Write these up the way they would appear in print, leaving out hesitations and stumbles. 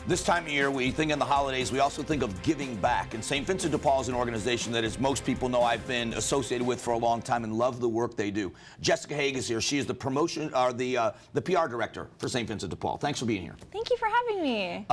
This time of year, we think in the holidays, we also think of giving back. And St. Vincent De Paul is an organization that, as most people know, I've been associated with for a long time and love the work they do. Jessica Haig is here. She is the the PR director for St. Vincent De Paul. Thanks for being here. Thank you for having me.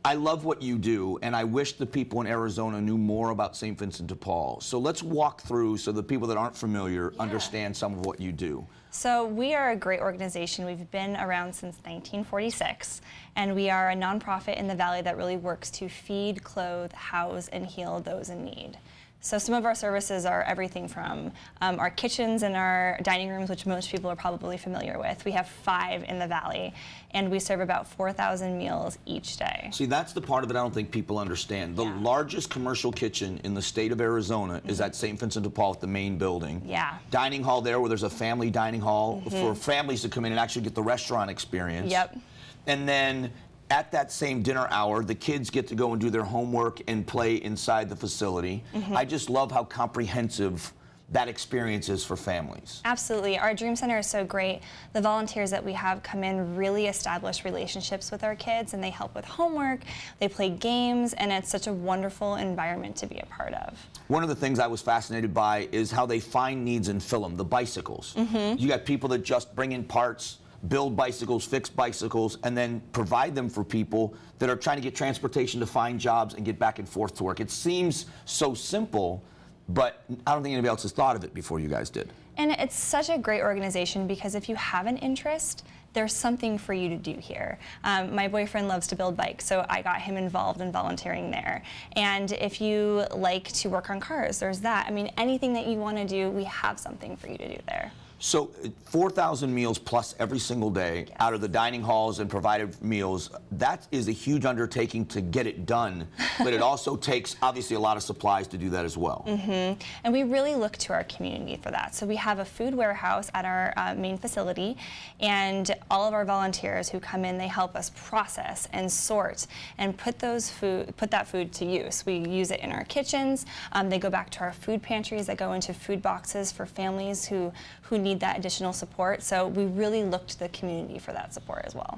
I love what you do, and I wish the people in Arizona knew more about St. Vincent De Paul. So let's walk through so the people that aren't familiar understand some of what you do. So we are a great organization. We've been around since 1946, and we are a nonprofit in the Valley that really works to feed, clothe, house, and heal those in need. So some of our services are everything from our kitchens and our dining rooms, which most people are probably familiar with. We have 5 in the Valley, and we serve about 4,000 meals each day. See, that's the part of it I don't think people understand. The largest commercial kitchen in the state of Arizona is at St. Vincent De Paul at the main building. Yeah. Dining hall there, where there's a family dining hall for families to come in and actually get the restaurant experience. Yep. And then at that same dinner hour, the kids get to go and do their homework and play inside the facility. I just love how comprehensive that experience is for families. Absolutely. Our Dream Center is so great. The volunteers that we have come in really establish relationships with our kids, and they help with homework, they play games, and it's such a wonderful environment to be a part of. One of the things I was fascinated by is how they find needs and fill them. The bicycles. You got people that just bring in parts, build bicycles, fix bicycles, and then provide them for people that are trying to get transportation to find jobs and get back and forth to work. It seems so simple, but I don't think anybody else has thought of it before you guys did. And it's such a great organization because if you have an interest, there's something for you to do here. My boyfriend loves to build bikes, so I got him involved in volunteering there. And if you like to work on cars, there's that. I mean, anything that you want to do, we have something for you to do there. So 4,000 meals plus every single day out of the dining halls and provided meals, that is a huge undertaking to get it done, but it also takes obviously a lot of supplies to do that as well. And we really look to our community for that. So we have a food warehouse at our main facility, and all of our volunteers who come in, they help us process and sort and put that food to use. We use it in our kitchens. They go back to our food pantries that go into food boxes for families who need that additional support. So we really look to the community for that support as well.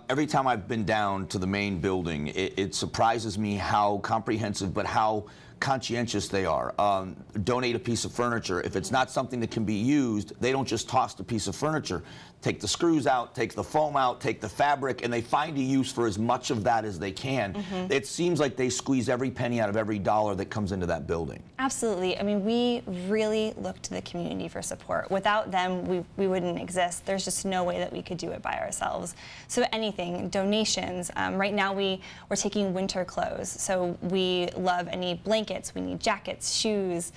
Every time I've been down to the main building, it surprises me how comprehensive, but how conscientious they are. Donate a piece of furniture. If it's not something that can be used, they don't just toss the piece of furniture. Take the screws out, take the foam out, take the fabric, and they find a use for as much of that as they can. It seems like they squeeze every penny out of every dollar that comes into that building. Absolutely. I mean, we really look to the community for support. Without them, we wouldn't exist. There's just no way that we could do it by ourselves. So anything, donations. Right now we're taking winter clothes. So we love any blankets, we need jackets, shoes,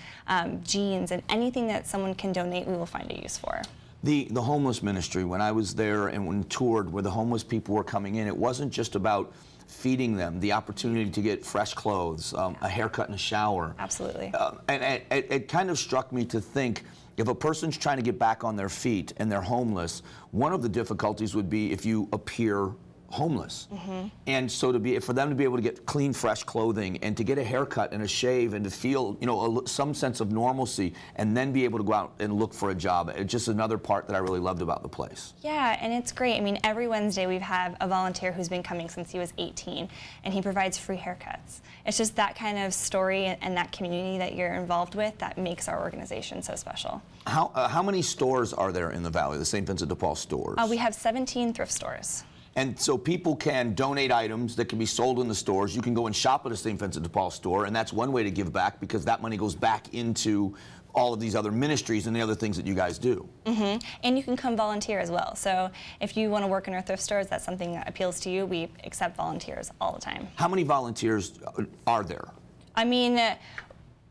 jeans, and anything that someone can donate, we will find a use for. The homeless ministry, when I was there and when toured where the homeless people were coming in, it wasn't just about feeding them, the opportunity to get fresh clothes, a haircut and a shower. Absolutely. And it kind of struck me to think, if a person's trying to get back on their feet and they're homeless, one of the difficulties would be if you appear homeless. And so for them to be able to get clean, fresh clothing and to get a haircut and a shave and to feel, some sense of normalcy and then be able to go out and look for a job, it's just another part that I really loved about the place. Yeah, and it's great. I mean, every Wednesday we have a volunteer who's been coming since he was 18, and he provides free haircuts. It's just that kind of story and that community that you're involved with that makes our organization so special. How many stores are there in the Valley, the St. Vincent De Paul stores? We have 17 thrift stores. And so people can donate items that can be sold in the stores. You can go and shop at a St. Vincent De Paul store, and that's one way to give back because that money goes back into all of these other ministries and the other things that you guys do. And you can come volunteer as well. So if you want to work in our thrift stores, that's something that appeals to you. We accept volunteers all the time. How many volunteers are there? I mean,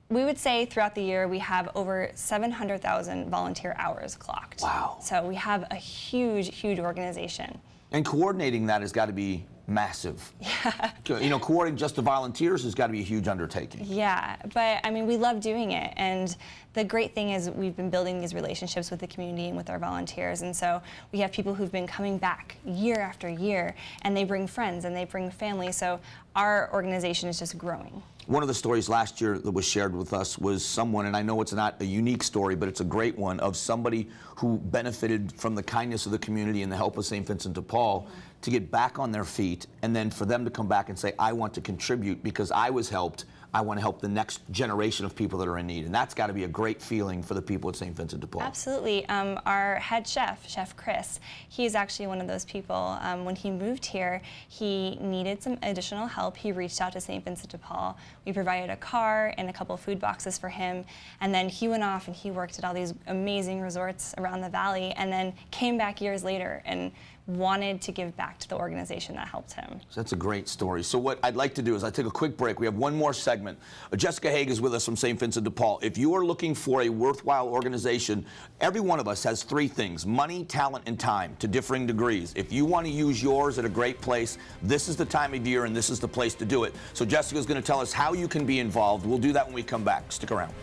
we would say throughout the year we have over 700,000 volunteer hours clocked. Wow. So we have a huge, huge organization. And coordinating that has got to be massive. Yeah. Coordinating just the volunteers has got to be a huge undertaking. Yeah, but I mean, we love doing it. And the great thing is we've been building these relationships with the community and with our volunteers. And so we have people who've been coming back year after year, and they bring friends and they bring family. So our organization is just growing. One of the stories last year that was shared with us was someone, and I know it's not a unique story, but it's a great one, of somebody who benefited from the kindness of the community and the help of St. Vincent de Paul to get back on their feet, and then for them to come back and say, I want to contribute because I was helped. I want to help the next generation of people that are in need. And that's got to be a great feeling for the people at St. Vincent de Paul. Absolutely. Our head chef, Chef Chris, he's actually one of those people. When he moved here, he needed some additional help. He reached out to St. Vincent de Paul. We provided a car and a couple of food boxes for him. And then he went off and he worked at all these amazing resorts around the valley, and then came back years later and wanted to give back to the organization that helped him. So that's a great story. So what I'd like to do is I take a quick break. We have one more segment. Jessica Haig is with us from St. Vincent de Paul. If you are looking for a worthwhile organization, every one of us has three things: money, talent, and time, to differing degrees. If you want to use yours at a great place, this is the time of year and this is the place to do it. So Jessica's going to tell us how you can be involved. We'll do that when we come back. Stick around.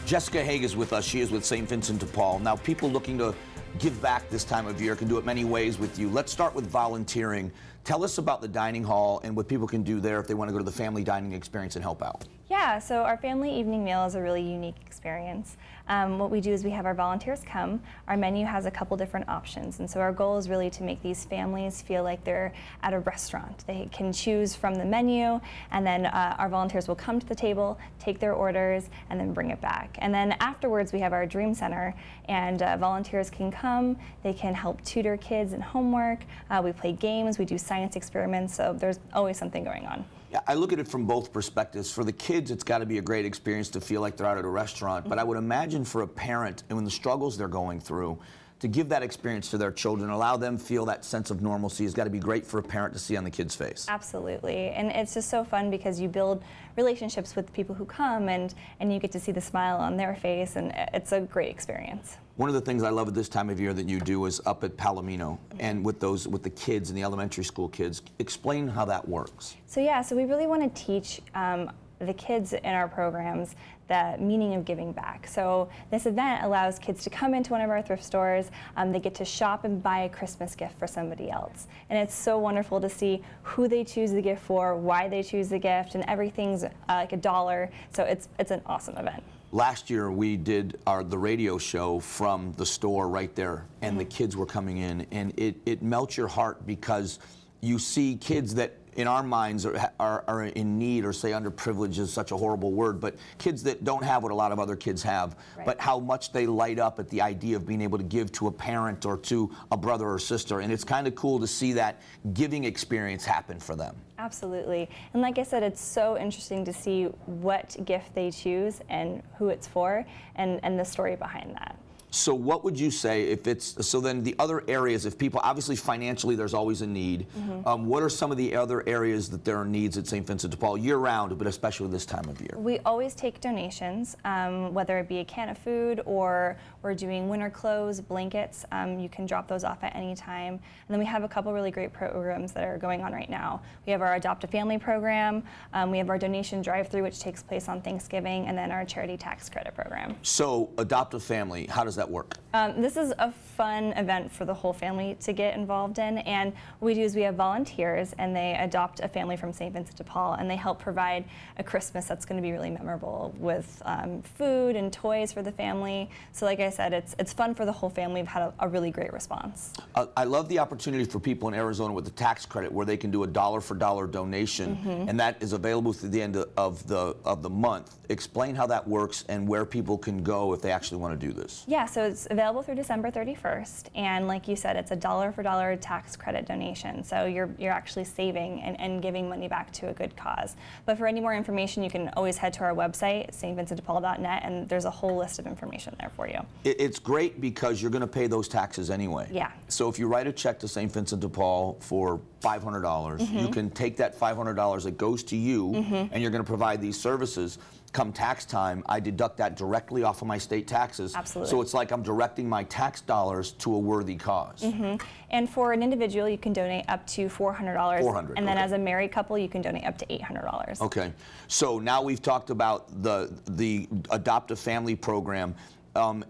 Jessica Haig is with us. She is with St. Vincent de Paul. Now, people looking to give back this time of year can do it many ways with you. Let's start with volunteering. Tell us about the dining hall and what people can do there if they want to go to the family dining experience and help out. Yeah, so our family evening meal is a really unique experience. What we do is we have our volunteers come. Our menu has a couple different options, and so our goal is really to make these families feel like they're at a restaurant. They can choose from the menu, and then our volunteers will come to the table, take their orders, and then bring it back. And then afterwards we have our Dream Center, and volunteers can come. They can help tutor kids in homework. We play games, we do science experiments, so there's always something going on. Yeah, I look at it from both perspectives. For the kids, it's got to be a great experience to feel like they're out at a restaurant. But I would imagine for a parent, and when the struggles they're going through, to give that experience to their children, allow them feel that sense of normalcy, has got to be great for a parent to see on the kid's face. Absolutely, and it's just so fun because you build relationships with the people who come, and you get to see the smile on their face, and it's a great experience. One of the things I love at this time of year that you do is up at Palomino, and with the kids and the elementary school kids. Explain how that works. So yeah, so we really want to teach the kids in our programs the meaning of giving back. So this event allows kids to come into one of our thrift stores. They get to shop and buy a Christmas gift for somebody else. And it's so wonderful to see who they choose the gift for, why they choose the gift, and everything's like $1. So it's an awesome event. Last year we did the radio show from the store right there, and the kids were coming in, and it melts your heart because you see kids that in our minds are in need, or say underprivileged is such a horrible word, but kids that don't have what a lot of other kids have, right. But how much they light up at the idea of being able to give to a parent or to a brother or sister. And it's kind of cool to see that giving experience happen for them. Absolutely. And like I said, it's so interesting to see what gift they choose and who it's for, and the story behind that. So what would you say if it's, so then the other areas, if people, obviously financially there's always a need, what are some of the other areas that there are needs at St. Vincent de Paul year round, but especially this time of year? We always take donations, whether it be a can of food or we're doing winter clothes, blankets. You can drop those off at any time. And then we have a couple really great programs that are going on right now. We have our Adopt a Family program, we have our donation drive-through, which takes place on Thanksgiving, and then our charity tax credit program. So Adopt a Family, how does that work? This is a fun event for the whole family to get involved in, and what we do is we have volunteers, and they adopt a family from St. Vincent de Paul, and they help provide a Christmas that's going to be really memorable with food and toys for the family. So like I said, it's fun for the whole family. We've had a really great response. I love the opportunity for people in Arizona with the tax credit where they can do a dollar-for-dollar donation, and that is available through the end of the month. Explain how that works and where people can go if they actually want to do this. Yeah, so it's available through December 31st, and like you said, it's a dollar-for-dollar tax credit donation. So you're actually saving and giving money back to a good cause. But for any more information, you can always head to our website, stvincentdepaul.net, and there's a whole list of information there for you. It's great because you're going to pay those taxes anyway. Yeah. So if you write a check to St. Vincent de Paul for $500, you can take that $500 that goes to you, and you're going to provide these services. Come tax time, I deduct that directly off of my state taxes. Absolutely. So it's like I'm directing my tax dollars to a worthy cause. And for an individual, you can donate up to $400. $400, and then okay. as a married couple, you can donate up to $800. Okay. So now we've talked about the Adopt a Family program.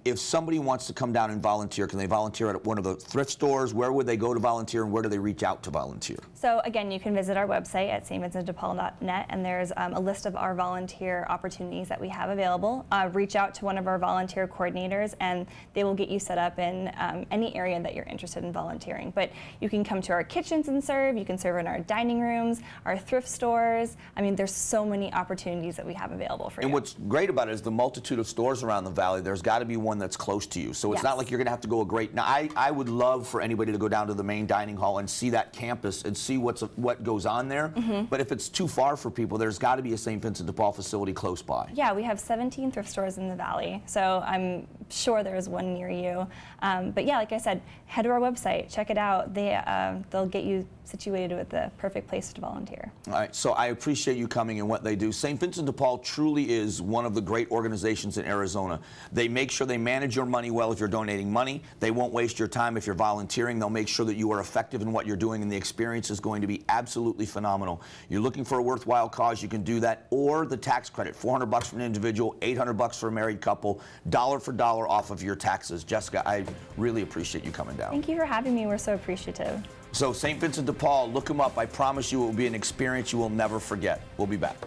If somebody wants to come down and volunteer, can they volunteer at one of the thrift stores? Where would they go to volunteer, and where do they reach out to volunteer? So again, you can visit our website at stvincentdepaul.net, and there's a list of our volunteer opportunities that we have available. Reach out to one of our volunteer coordinators, and they will get you set up in any area that you're interested in volunteering. But you can come to our kitchens and serve. You can serve in our dining rooms, our thrift stores. I mean, there's so many opportunities that we have available for you. And what's great about it is the multitude of stores around the valley. There's got to be one that's close to you. So it's not like you're going to have to go Now, I would love for anybody to go down to the main dining hall and see that campus and see what goes on there. But if it's too far for people, there's got to be a St. Vincent De Paul facility close by. Yeah, we have 17 thrift stores in the valley, so I'm sure there's one near you. But yeah, like I said, head to our website, check it out. They'll get you situated with the perfect place to volunteer. All right, so I appreciate you coming and what they do. St. Vincent De Paul truly is one of the great organizations in Arizona. They make sure they manage your money well if you're donating money. They won't waste your time if you're volunteering. They'll make sure that you are effective in what you're doing, and the experience is going to be absolutely phenomenal. You're looking for a worthwhile cause, you can do that, or the tax credit, $400 for an individual, $800 for a married couple, dollar for dollar off of your taxes. Jessica, I really appreciate you coming down. Thank you for having me. We're so appreciative. So St. Vincent De Paul, look them up. I promise you it will be an experience you will never forget. We'll be back.